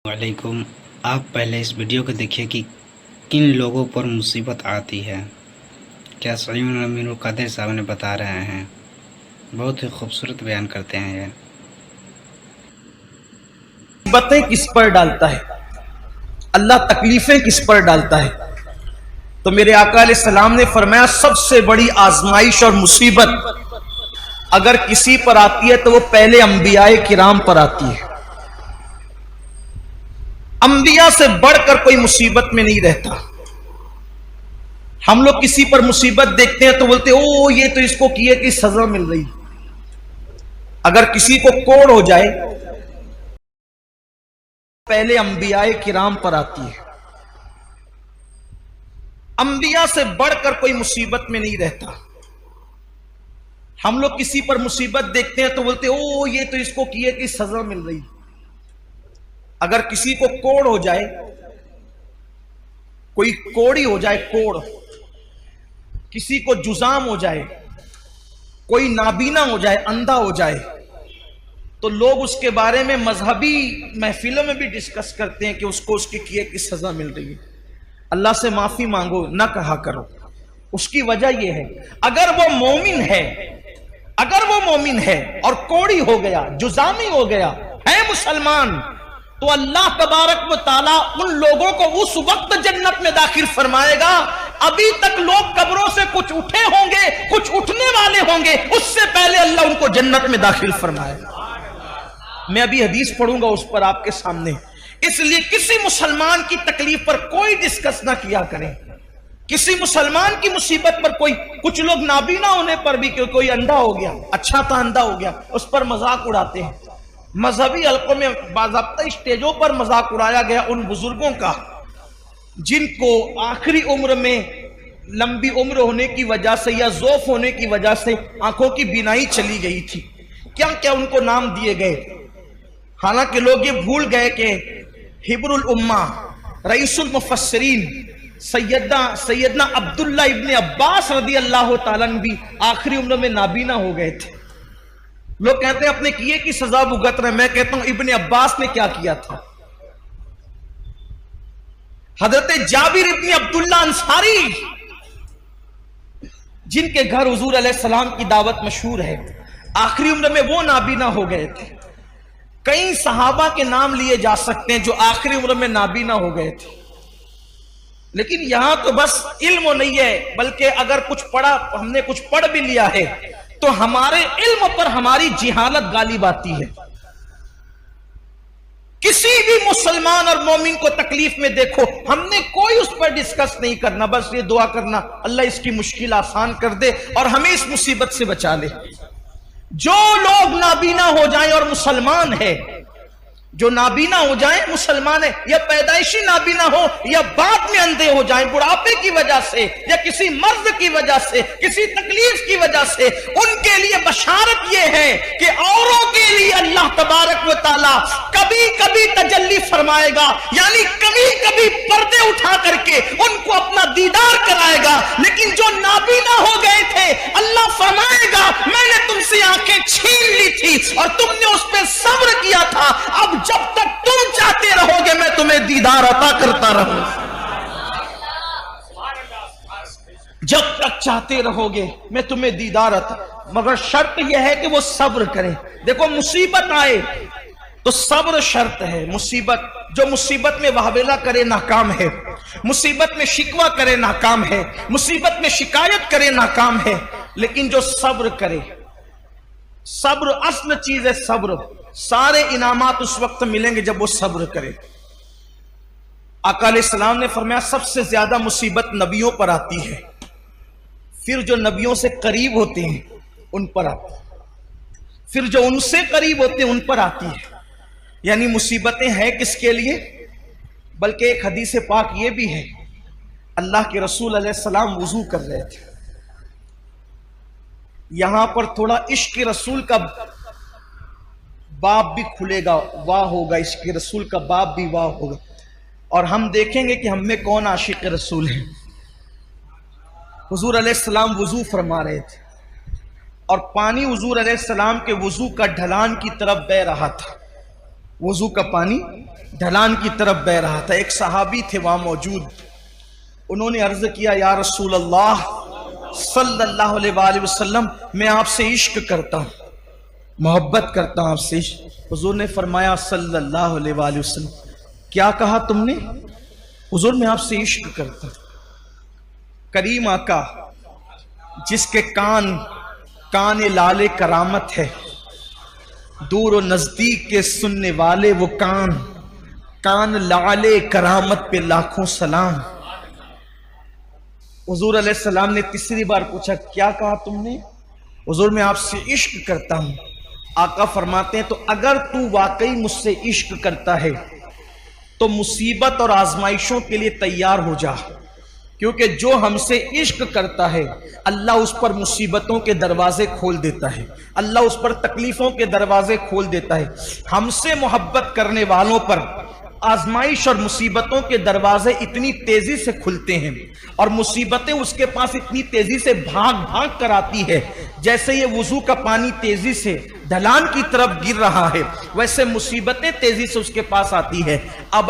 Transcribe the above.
वालेकुम। आप पहले इस वीडियो को देखिए कि किन लोगों पर मुसीबत आती है। क्या सही मीनुल कादिर साहब ने बता रहे हैं। बहुत ही खूबसूरत बयान करते हैं ये। मुसीबतें किस पर डालता है, अल्लाह तकलीफें किस पर डालता है। तो मेरे आका अलैहिस्सलाम ने फरमाया सबसे बड़ी आजमाइश और मुसीबत अगर किसी पर आती है तो वो पहले अंबियाए किराम पर आती है। अंबिया से बढ़कर कोई मुसीबत में नहीं रहता। हम लोग किसी पर मुसीबत देखते हैं तो बोलते ओ ये तो इसको किए की सजा मिल रही। अगर किसी को कोड़ हो जाए पहले अंबियाए किराम पर आती है। अंबिया से बढ़कर कोई मुसीबत में नहीं रहता। हम लोग किसी पर मुसीबत देखते हैं तो बोलते ओ ये तो इसको किए की सजा मिल रही। अगर किसी को कोड़ हो जाए, कोई कोड़ी हो जाए, कोड़, किसी को जुजाम हो जाए, कोई नाबीना हो जाए, अंधा हो जाए, तो लोग उसके बारे में मजहबी महफिलों में भी डिस्कस करते हैं कि उसको उसके किए की सजा मिल रही है। अल्लाह से माफी मांगो ना कहा करो। उसकी वजह यह है अगर वो मोमिन है, अगर वो मोमिन है और कोड़ी हो गया, जुजामी हो गया, है मुसलमान, तो अल्लाह तबारक व ताला उन लोगों को उस वक्त जन्नत में दाखिल फरमाएगा अभी तक लोग कब्रों से कुछ उठे होंगे, कुछ उठने वाले होंगे, उससे पहले अल्लाह उनको जन्नत में दाखिल फरमाएगा। मैं अभी हदीस पढ़ूंगा उस पर आपके सामने। इसलिए किसी मुसलमान की तकलीफ पर कोई डिस्कस ना किया करें। किसी मुसलमान की मुसीबत पर कोई, कुछ लोग नाबीना होने पर भी कोई अंधा हो गया, अच्छा था अंधा हो गया, उस पर मजाक उड़ाते हैं। मजहबी हलकों में बाज़ाब्ता स्टेजों पर मजाक उड़ाया गया उन बुजुर्गों का जिनको आखिरी उम्र में लंबी उम्र होने की वजह से या ज़ौफ होने की वजह से आंखों की बीनाई चली गई थी। क्या क्या उनको नाम दिए गए। हालांकि लोग ये भूल गए कि हिब्रुल उम्मा, रईसुल मुफस्सिरीन सैयदना अब्दुल्ला इब्ने अब्बास रदी अल्लाह ताला भी आखिरी उम्र में नाबीना हो गए थे। लोग कहते हैं अपने किए की सजा भुगत रहे। मैं कहता हूं इब्ने अब्बास ने क्या किया था। हजरत जाबिर इब्ने अब्दुल्ला अंसारी, जिनके घर हुजूर अलैहिस्सलाम की दावत मशहूर है, आखिरी उम्र में वो नाबीना हो गए थे। कई सहाबा के नाम लिए जा सकते हैं जो आखिरी उम्र में नाबीना हो गए थे। लेकिन यहां तो बस इल्म नहीं है, बल्कि अगर कुछ पढ़ा, हमने कुछ पढ़ भी लिया है तो हमारे इल्म पर हमारी जिहालत गालिब आती है। किसी भी मुसलमान और मोमिन को तकलीफ में देखो, हमने कोई उस पर डिस्कस नहीं करना, बस ये दुआ करना अल्लाह इसकी मुश्किल आसान कर दे और हमें इस मुसीबत से बचा ले। जो लोग नाबीना हो जाएं और मुसलमान है, जो नाबीना हो जाए मुसलमान है, या पैदाइशी नाबीना हो या बाद में अंधे हो जाए बुढ़ापे की वजह से या किसी मर्ज की वजह से, किसी तकलीफ की वजह से, उनके लिए बशारत यह है कि औरों के लिए अल्लाह तबारक व ताला कभी कभी तजल्ली फरमाएगा, यानी कभी कभी पर्दे उठा करके उनको अपना दीदार कराएगा। लेकिन जो नाबीना हो गए थे अल्लाह फरमाएगा मैंने तुमसे आंखें छीन ली थी और तुमने उस पर सब्र किया था, अब जब तक तुम चाहते रहोगे मैं तुम्हें दीदार अता करता रहूंगा। जब तक चाहते रहोगे मैं तुम्हें दीदार अता, मगर शर्त यह है कि वो सब्र करें। देखो मुसीबत आए तो सब्र शर्त है। मुसीबत, जो मुसीबत में वाहवेला करे नाकाम है, मुसीबत में शिकवा करे नाकाम है, मुसीबत में शिकायत करे नाकाम है, लेकिन जो सब्र करे, सब्र असल चीज है। सब्र, सारे इनामात उस वक्त मिलेंगे जब वो सब्र करे। आका अलैहिस्सलाम ने फरमाया सबसे ज्यादा मुसीबत नबियों पर आती है, फिर जो नबियों से करीब होते हैं उन पर आती है, फिर जो उनसे करीब होते हैं उन पर आती है। यानी मुसीबतें हैं किसके लिए, बल्कि एक हदीस पाक ये भी है, अल्लाह के रसूल अलैहिस्सलाम वुजू कर रहे थे। यहां पर थोड़ा इश्क रसूल का बाब भी खुलेगा, वाह होगा, इश्क रसूल का बाब भी वाह होगा, और हम देखेंगे कि हम में कौन आशिक रसूल है। हुजूर अलैहिस्सलाम वुजू फरमा रहे थे और पानी हुजूर अलैहिस्सलाम के वुजू का ढलान की तरफ बह रहा था। वुजू का पानी ढलान की तरफ बह रहा था। एक सहाबी थे वहां मौजूद, उन्होंने अर्ज किया, या रसूल अल्लाह सल्लल्लाहु अलैहि वसल्लम, मैं आपसे इश्क करता हूं, मोहब्बत करता हूं आपसे। हुजूर ने फरमाया सल्लल्लाहु अलैहि वसल्लम, क्या कहा तुमने? हुजूर मैं आपसे इश्क करता हूं। करीम आका जिसके कान लाले करामत है, दूर और नजदीक के सुनने वाले वो कान लाले करामत पे लाखों सलाम। हुजूर अलैहिस्सलाम ने तीसरी बार पूछा, क्या कहा तुमने? हुजूर मैं आपसे इश्क करता हूं। आका फरमाते हैं, तो अगर तू वाकई मुझसे इश्क करता है तो मुसीबत और आजमाइशों के लिए तैयार हो जा, क्योंकि जो हमसे इश्क करता है अल्लाह उस पर मुसीबतों के दरवाजे खोल देता है, अल्लाह उस पर तकलीफों के दरवाजे खोल देता है। हमसे मोहब्बत करने वालों पर आजमाइश और मुसीबतों के दरवाजे इतनी तेजी से खुलते हैं और मुसीबतें उसके पास इतनी तेजी से भाग भाग कर आती है, जैसे ये वुजू का पानी तेजी से ढलान की तरफ गिर रहा है, वैसे मुसीबतें तेजी से उसके पास आती है। अब